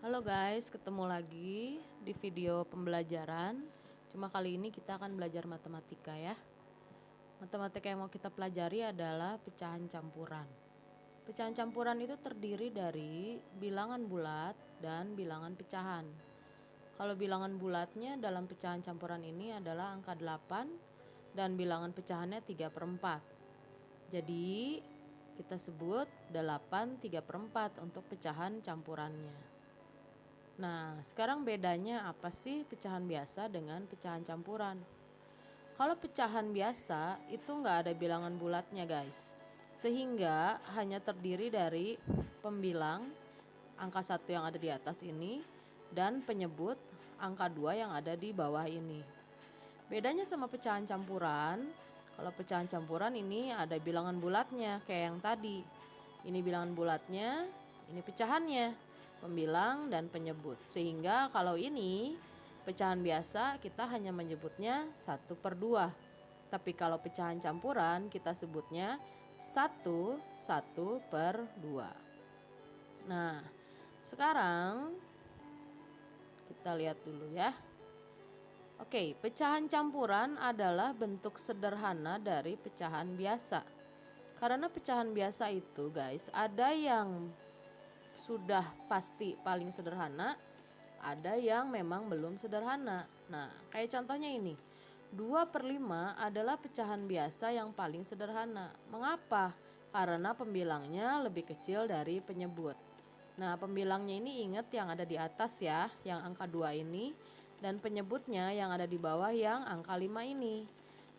Halo guys, ketemu lagi di video pembelajaran. Cuma kali ini kita akan belajar matematika ya. Matematika yang mau kita pelajari adalah pecahan campuran. Pecahan campuran itu terdiri dari bilangan bulat dan bilangan pecahan. Kalau bilangan bulatnya dalam pecahan campuran ini adalah angka 8 dan bilangan pecahannya 3/4. Jadi kita sebut 8 3/4 untuk pecahan campurannya. Nah, sekarang bedanya apa sih pecahan biasa dengan pecahan campuran? Kalau pecahan biasa itu nggak ada bilangan bulatnya guys, sehingga hanya terdiri dari pembilang angka 1 yang ada di atas ini dan penyebut angka 2 yang ada di bawah ini. Bedanya sama pecahan campuran, kalau pecahan campuran ini ada bilangan bulatnya kayak yang tadi. Ini bilangan bulatnya, ini pecahannya, pembilang dan penyebut. Sehingga kalau ini pecahan biasa kita hanya menyebutnya 1/2. Tapi kalau pecahan campuran kita sebutnya 1/2. Nah, sekarang kita lihat dulu ya. Oke, pecahan campuran adalah bentuk sederhana dari pecahan biasa. Karena pecahan biasa itu guys, ada yang sudah pasti paling sederhana, ada yang memang belum sederhana. Nah, kayak contohnya ini, 2/5 adalah pecahan biasa yang paling sederhana. Mengapa? Karena pembilangnya lebih kecil dari penyebut. Nah, pembilangnya ini ingat yang ada di atas ya, yang angka 2 ini, dan penyebutnya yang ada di bawah yang angka 5 ini.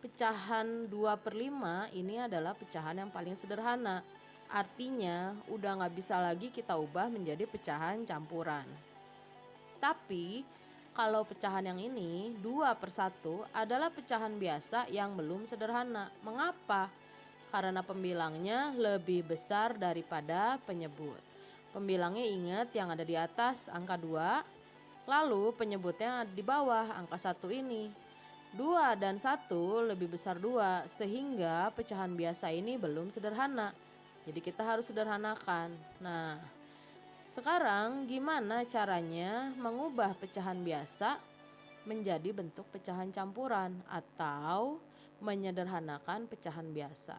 Pecahan 2/5 ini adalah pecahan yang paling sederhana. Artinya udah nggak bisa lagi kita ubah menjadi pecahan campuran. Tapi kalau pecahan yang ini 2/1 adalah pecahan biasa yang belum sederhana. Mengapa? Karena pembilangnya lebih besar daripada penyebut. Pembilangnya ingat yang ada di atas angka 2, lalu penyebutnya di bawah angka 1 ini. 2 dan 1 lebih besar 2, sehingga pecahan biasa ini belum sederhana. Jadi kita harus sederhanakan. Nah, sekarang gimana caranya mengubah pecahan biasa menjadi bentuk pecahan campuran atau menyederhanakan pecahan biasa?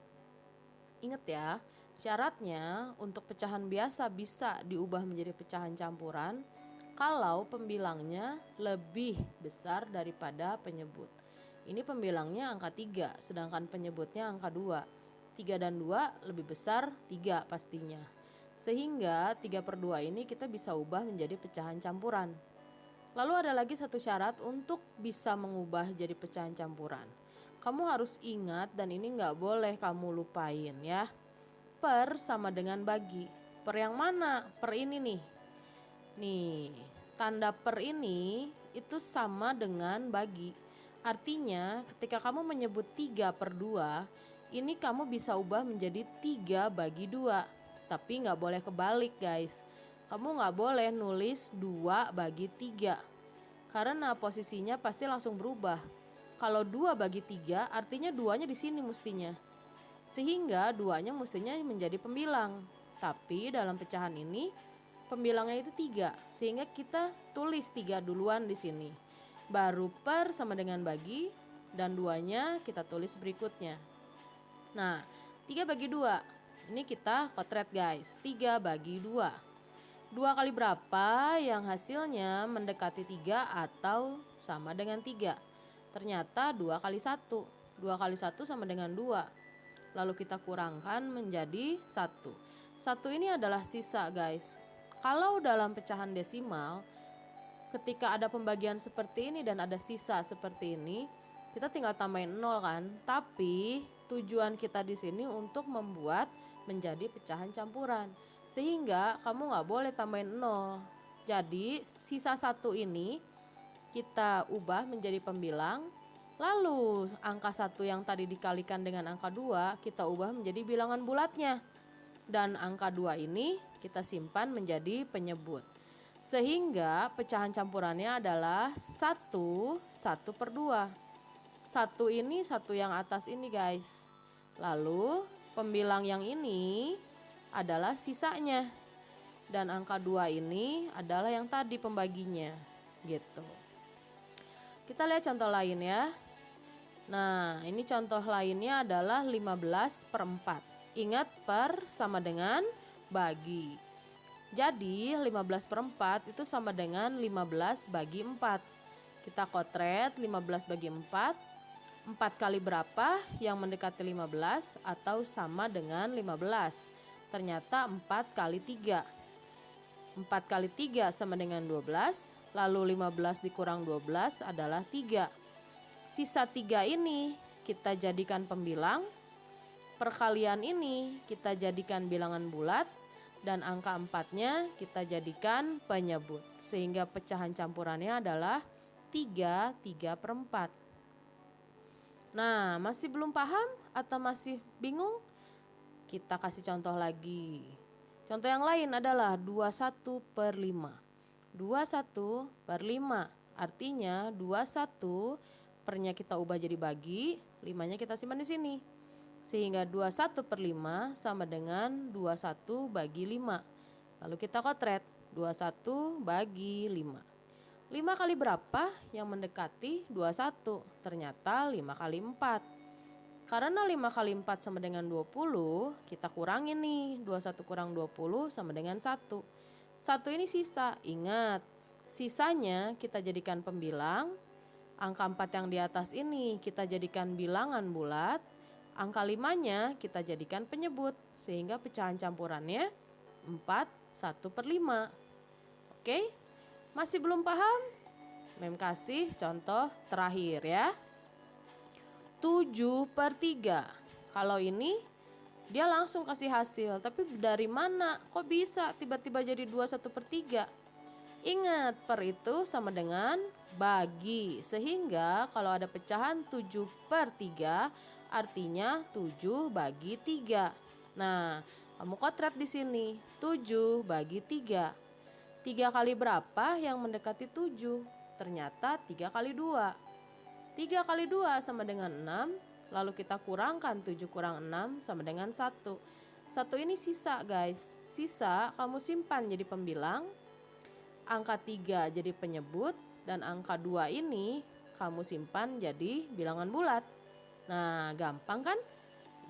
Ingat ya, syaratnya untuk pecahan biasa bisa diubah menjadi pecahan campuran kalau pembilangnya lebih besar daripada penyebut. Ini pembilangnya angka 3, sedangkan penyebutnya angka 2. 3 dan 2 lebih besar 3 pastinya. Sehingga 3/2 ini kita bisa ubah menjadi pecahan campuran. Lalu ada lagi satu syarat untuk bisa mengubah jadi pecahan campuran. Kamu harus ingat dan ini nggak boleh kamu lupain ya. Per sama dengan bagi. Per yang mana? Per ini nih. Nih, tanda per ini itu sama dengan bagi. Artinya ketika kamu menyebut 3/2, ini kamu bisa ubah menjadi 3/2. Tapi nggak boleh kebalik guys. Kamu nggak boleh nulis 2/3. Karena posisinya pasti langsung berubah. Kalau 2/3 artinya duanya di sini mestinya. Sehingga duanya mestinya menjadi pembilang. Tapi dalam pecahan ini pembilangnya itu 3, sehingga kita tulis 3 duluan di sini. Baru per sama dengan bagi dan duanya kita tulis berikutnya. Nah, 3/2. Ini kita kotret guys. 3/2. 2 kali berapa yang hasilnya mendekati 3 atau sama dengan 3? Ternyata 2 kali 1. 2 kali 1 sama dengan 2. Lalu kita kurangkan menjadi 1. 1 ini adalah sisa guys. Kalau dalam pecahan desimal, ketika ada pembagian seperti ini dan ada sisa seperti ini, kita tinggal tambahin 0 kan. Tapi tujuan kita di sini untuk membuat menjadi pecahan campuran. Sehingga kamu nggak boleh tambahin 0. Jadi sisa 1 ini kita ubah menjadi pembilang. Lalu angka 1 yang tadi dikalikan dengan angka 2 kita ubah menjadi bilangan bulatnya. Dan angka 2 ini kita simpan menjadi penyebut. Sehingga pecahan campurannya adalah 1/2. 1 ini 1 yang atas ini guys. Lalu pembilang yang ini adalah sisanya. dan angka 2 ini adalah yang tadi pembaginya gitu. Kita lihat contoh lain ya. Nah, ini contoh lainnya adalah 15/4. Ingat, per sama dengan bagi. Jadi 15/4 itu sama dengan 15 bagi 4. Kita kotret 15 bagi 4. 4 kali berapa yang mendekati 15 atau sama dengan 15? Ternyata 4 kali 3. 4 kali 3 sama dengan 12, lalu 15 dikurang 12 adalah 3. Sisa 3 ini kita jadikan pembilang, perkalian ini kita jadikan bilangan bulat, dan angka 4-nya kita jadikan penyebut. Sehingga pecahan campurannya adalah 3/4. Nah, masih belum paham atau masih bingung? Kita kasih contoh lagi. Contoh yang lain adalah 21/5. 21/5 artinya 21 pernya kita ubah jadi bagi, 5-nya kita simpan di sini. Sehingga 21/5 sama dengan 21 bagi 5. Lalu kita kotret 21 bagi 5. 5 kali berapa yang mendekati 21? Ternyata 5 kali 4. Karena 5 kali 4 sama dengan 20, kita kurangin nih. 21 kurang 20 sama dengan 1. 1 ini sisa. Ingat, sisanya kita jadikan pembilang. Angka 4 yang di atas ini kita jadikan bilangan bulat. Angka 5-nya kita jadikan penyebut. Sehingga pecahan campurannya 4/1/5. Oke, masih belum paham? Mem kasih contoh terakhir ya. 7/3. Kalau ini dia langsung kasih hasil. Tapi dari mana? Kok bisa tiba-tiba jadi 21/3? Ingat, per itu sama dengan bagi. Sehingga kalau ada pecahan 7/3 artinya 7 bagi 3. Nah, kamu kotret di sini. 7 bagi 3. 3 kali berapa yang mendekati 7? Ternyata 3 kali 2. 3 kali 2 sama dengan 6, lalu kita kurangkan 7 kurang 6 sama dengan 1. 1 ini sisa guys, sisa kamu simpan jadi pembilang, angka 3 jadi penyebut, dan angka 2 ini kamu simpan jadi bilangan bulat. Nah, gampang kan?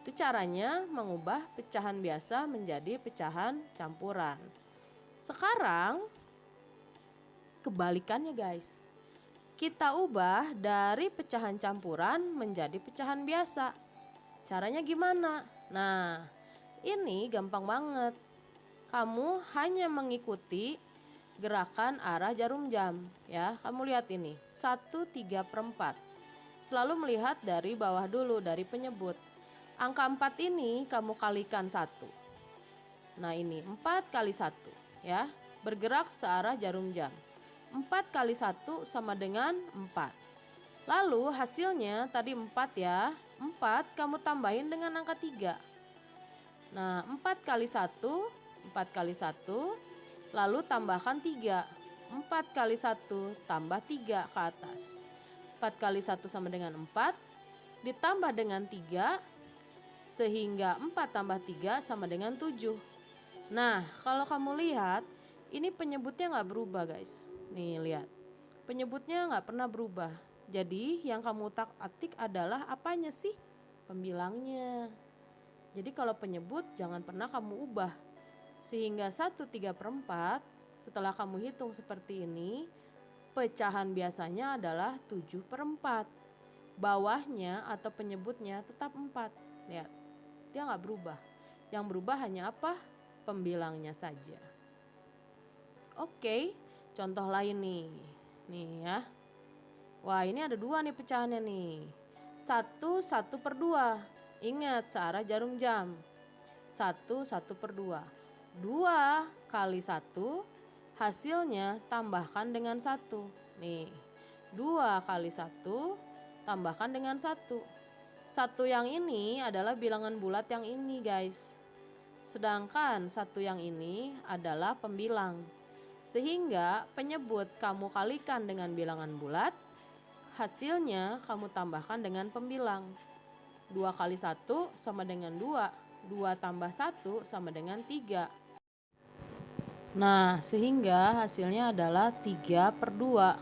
Itu caranya mengubah pecahan biasa menjadi pecahan campuran. Sekarang kebalikannya guys. Kita ubah dari pecahan campuran menjadi pecahan biasa. Caranya gimana? Nah, ini gampang banget. Kamu hanya mengikuti gerakan arah jarum jam ya. Kamu lihat ini, 1/3/4. Selalu melihat dari bawah dulu, dari penyebut. Angka 4 ini kamu kalikan 1. Nah, ini 4 kali 1 ya. Bergerak searah jarum jam. 4 kali 1 sama dengan 4. Lalu hasilnya tadi 4 ya. 4 kamu tambahin dengan angka 3. Nah, 4 kali 1, 4 kali 1, lalu tambahkan 3. 4 kali 1 tambah 3 ke atas. 4 kali 1 sama dengan 4, ditambah dengan 3, sehingga 4 tambah 3 sama dengan 7. Nah, kalau kamu lihat, ini penyebutnya nggak berubah guys. Nih lihat, penyebutnya nggak pernah berubah. Jadi yang kamu utak-atik adalah apanya sih? Pembilangnya. Jadi kalau penyebut jangan pernah kamu ubah. Sehingga 1/3/4 setelah kamu hitung seperti ini, pecahan biasanya adalah 7/4. Bawahnya atau penyebutnya tetap 4. Lihat, dia nggak berubah. Yang berubah hanya apa? Pembilangnya saja. Oke. Contoh lain nih ya. Wah, ini ada 2 nih pecahannya nih. 1/2. Ingat searah jarum jam. 1/2. 2 kali 1 hasilnya tambahkan dengan 1. Nih, 2 kali 1 tambahkan dengan 1. 1 yang ini adalah bilangan bulat yang ini guys. Sedangkan 1 yang ini adalah pembilang. Sehingga penyebut kamu kalikan dengan bilangan bulat, hasilnya kamu tambahkan dengan pembilang. 2 kali 1 sama dengan 2. 2 tambah 1 sama dengan 3. Nah, sehingga hasilnya adalah 3/2.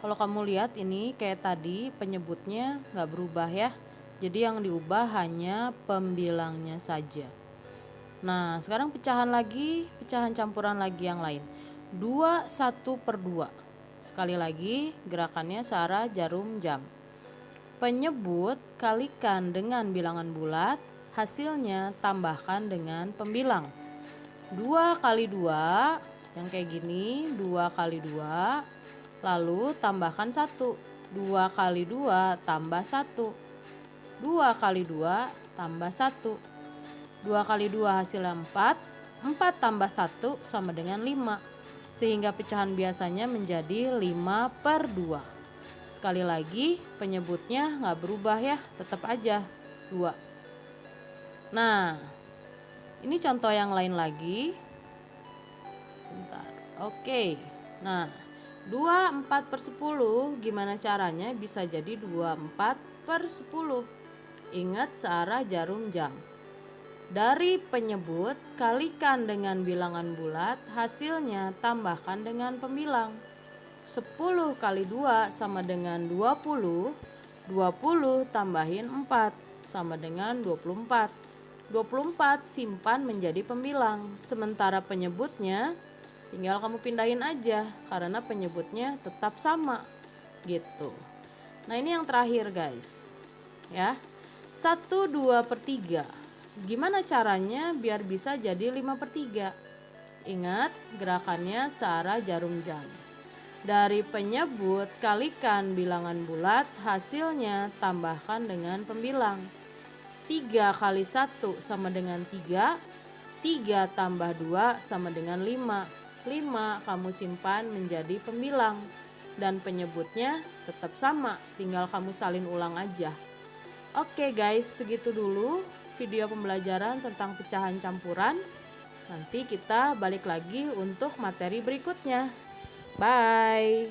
Kalau kamu lihat ini kayak tadi penyebutnya nggak berubah ya. Jadi yang diubah hanya pembilangnya saja. Nah, sekarang pecahan campuran lagi yang lain. 2/1/2. Sekali lagi gerakannya searah jarum jam. Penyebut kalikan dengan bilangan bulat, hasilnya tambahkan dengan pembilang. 2 kali 2 yang kayak gini, 2 kali 2, lalu tambahkan 1. 2 kali 2 tambah 1. 2 kali 2 tambah 1. 2 kali 2 hasilnya 4. 4 tambah 1 sama dengan 5. Sehingga pecahan biasanya menjadi 5/2. Sekali lagi penyebutnya nggak berubah ya, tetap aja 2. Nah, ini contoh yang lain lagi. Bentar. Oke. Nah, 24/10 gimana caranya bisa jadi 24/10? Ingat searah jarum jam. Dari penyebut kalikan dengan bilangan bulat, hasilnya tambahkan dengan pembilang. 10 kali 2 sama dengan 20. 20 tambahin 4 sama dengan 24. 24 simpan menjadi pembilang. Sementara penyebutnya tinggal kamu pindahin aja karena penyebutnya tetap sama gitu. Nah, ini yang terakhir guys. Ya. 1/2/3. Gimana caranya biar bisa jadi 5/3? Ingat gerakannya searah jarum jam. Dari penyebut kalikan bilangan bulat, hasilnya tambahkan dengan pembilang. 3 kali 1 sama dengan 3. 3 tambah 2 sama dengan 5. 5 kamu simpan menjadi pembilang. Dan penyebutnya tetap sama, tinggal kamu salin ulang aja. Oke guys, segitu dulu video pembelajaran tentang pecahan campuran. Nanti kita balik lagi untuk materi berikutnya. Bye.